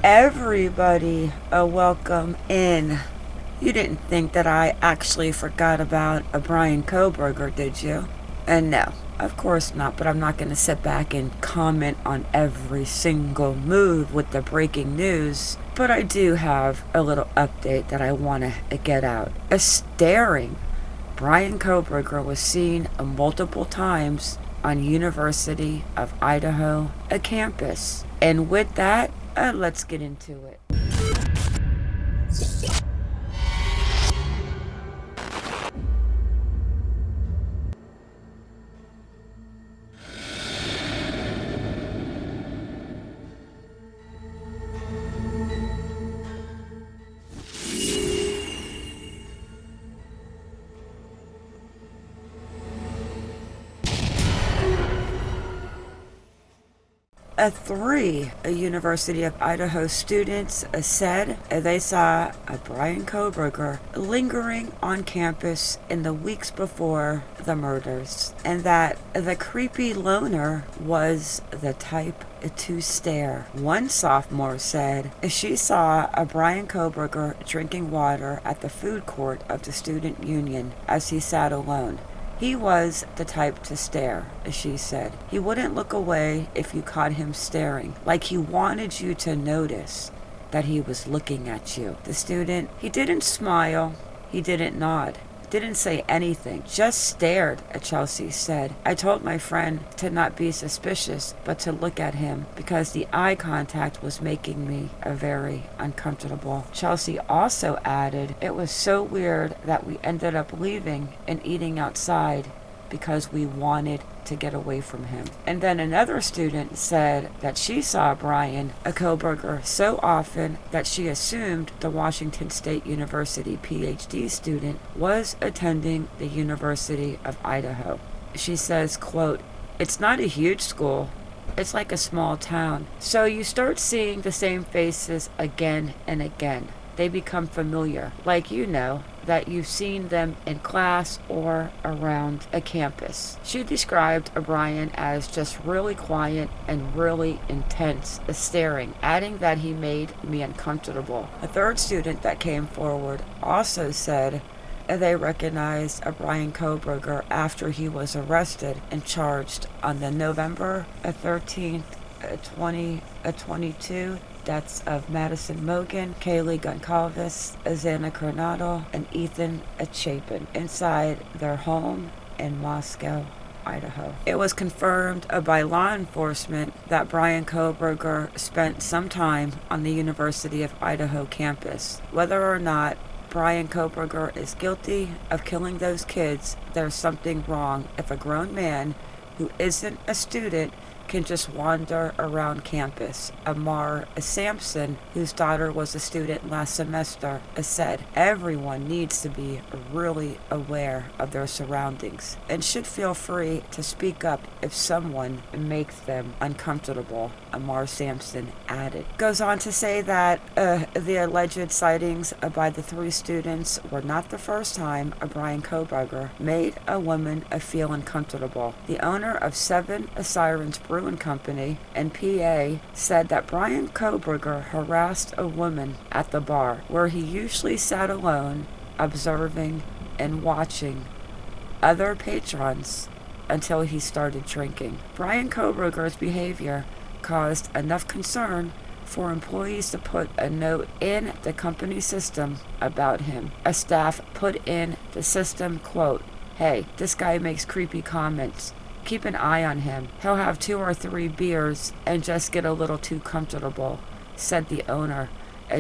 everybody, welcome in. You didn't think that I actually forgot about a Bryan Kohberger, did you? And no, of course not, but I'm not going to sit back and comment on every single move with the breaking news. But I do have a little update that I want to get out. A staring Bryan Kohberger was seen multiple times on University of Idaho, a campus. And with that, let's get into it. Three University of Idaho students said they saw a Bryan Kohberger lingering on campus in the weeks before the murders, and that the creepy loner was the type to stare. One sophomore said she saw a Bryan Kohberger drinking water at the food court of the student union as he sat alone. He was the type to stare, she said. He wouldn't look away if you caught him staring, like he wanted you to notice that he was looking at you. The student, he didn't smile, he didn't nod, didn't say anything, just stared, Chelsea said. I told my friend to not be suspicious, but to look at him because the eye contact was making me very uncomfortable. Chelsea also added, it was so weird that we ended up leaving and eating outside because we wanted to get away from him. And then another student said that she saw Bryan Kohberger so often that she assumed the Washington State University PhD student was attending the University of Idaho. She says, quote, it's not a huge school. It's like a small town. So you start seeing the same faces again and again. They become familiar, like that you've seen them in class or around a campus. She described Bryan as just really quiet and really intense, staring, adding that he made me uncomfortable. A third student that came forward also said they recognized Bryan Kohberger after he was arrested and charged on the November 13th, 2022 deaths of Madison Mogen, Kaylee Goncalves, Xana Kernodle, and Ethan Chapin inside their home in Moscow, Idaho. It was confirmed by law enforcement that Bryan Kohberger spent some time on the University of Idaho campus. Whether or not Bryan Kohberger is guilty of killing those kids, there's something wrong if a grown man who isn't a student can just wander around campus. Amar Sampson, whose daughter was a student last semester, said everyone needs to be really aware of their surroundings and should feel free to speak up if someone makes them uncomfortable, Amar Sampson added. Goes on to say that the alleged sightings by the three students were not the first time Bryan Kohberger made a woman feel uncomfortable. The owner of 7 Sirens Brewing Company and PA said that Bryan Kohberger harassed a woman at the bar where he usually sat alone, observing and watching other patrons until he started drinking. Bryan Kohberger's behavior caused enough concern for employees to put a note in the company system about him. A staff put in the system, quote, hey, this guy makes creepy comments. Keep an eye on him. He'll have 2 or 3 beers and just get a little too comfortable, said the owner,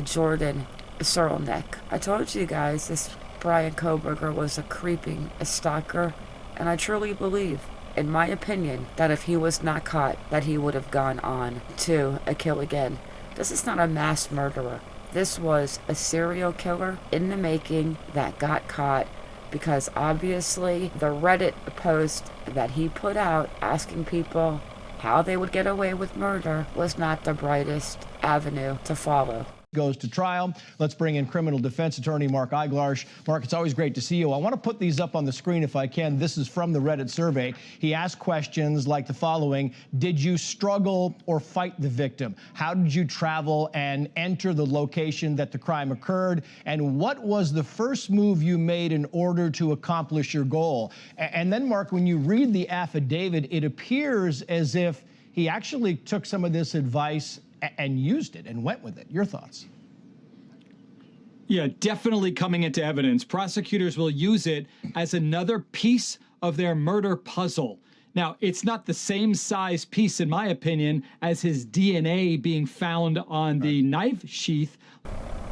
Jordan Searleneck. I told you guys this Bryan Kohberger was a creeping stalker, and I truly believe, in my opinion, that if he was not caught, that he would have gone on to kill again. This is not a mass murderer. This was a serial killer in the making that got caught, because obviously the Reddit post that he put out asking people how they would get away with murder was not the brightest avenue to follow. goes to trial. Let's bring in criminal defense attorney Mark Eiglarsh. Mark, it's always great to see you. I want to put these up on the screen if I can. This is from the Reddit survey. He asked questions like the following: did you struggle or fight the victim? How did you travel and enter the location that the crime occurred? And what was the first move you made in order to accomplish your goal? And then, Mark, when you read the affidavit, it appears as if he actually took some of this advice and used it and went with it. Your thoughts? Yeah, definitely coming into evidence. Prosecutors will use it as another piece of their murder puzzle. Now, it's not the same size piece, in my opinion, as his DNA being found on the knife sheath.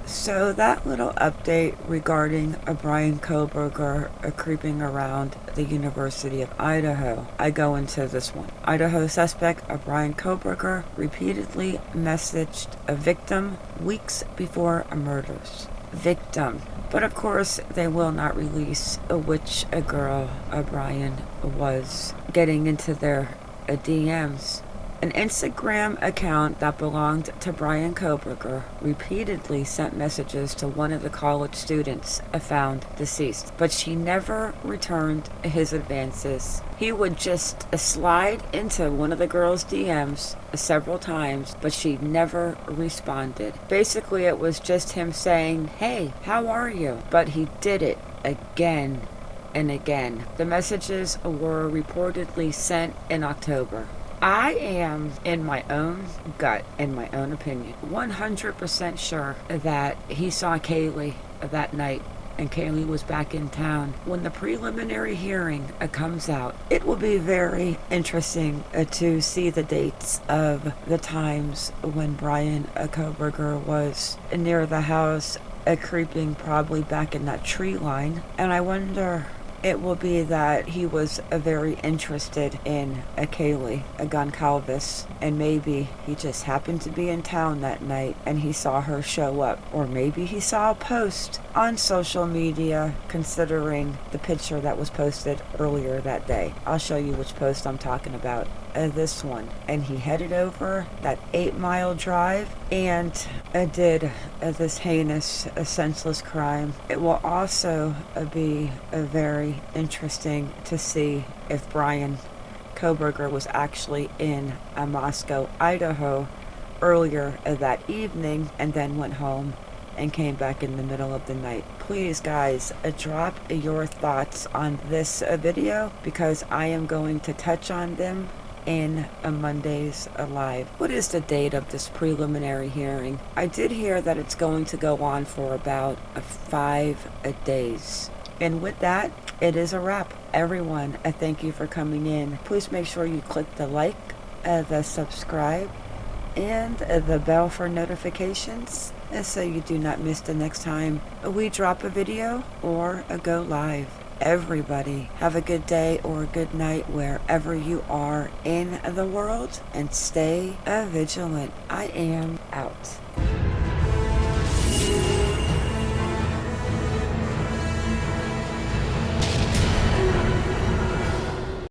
So that little update regarding a Bryan Kohberger creeping around the University of Idaho. I go into this one. Idaho suspect Bryan Kohberger repeatedly messaged a victim weeks before a murders. Victim. But of course, they will not release which girl Bryan was getting into their DMs. An Instagram account that belonged to Bryan Kohberger repeatedly sent messages to one of the college students found deceased, but she never returned his advances. He would just slide into one of the girl's DMs several times, but she never responded. Basically, it was just him saying, "Hey, how are you?" But he did it again and again. The messages were reportedly sent in October. I am, in my own gut, in my own opinion, 100% sure that he saw Kaylee that night, and Kaylee was back in town. When the preliminary hearing comes out, it will be very interesting to see the dates of the times when Bryan Kohberger was near the house, creeping probably back in that tree line. And I wonder, it will be that he was very interested in Kaylee, Goncalves, and maybe he just happened to be in town that night and he saw her show up. Or maybe he saw a post on social media, considering the picture that was posted earlier that day. I'll show you which post I'm talking about. This one. And he headed over that 8-mile drive and did this heinous, senseless crime. It will also be very interesting to see if Bryan Kohberger was actually in Moscow, Idaho earlier that evening and then went home and came back in the middle of the night. Please, guys, drop your thoughts on this video, because I am going to touch on them in a Monday's Live. What is the date of this preliminary hearing? I did hear that it's going to go on for about 5 days. And with that, it is a wrap. Everyone, I thank you for coming in. Please make sure you click the like, the subscribe, and the bell for notifications, so you do not miss the next time we drop a video or go live. Everybody, have a good day or a good night wherever you are in the world, and stay vigilant. I am out.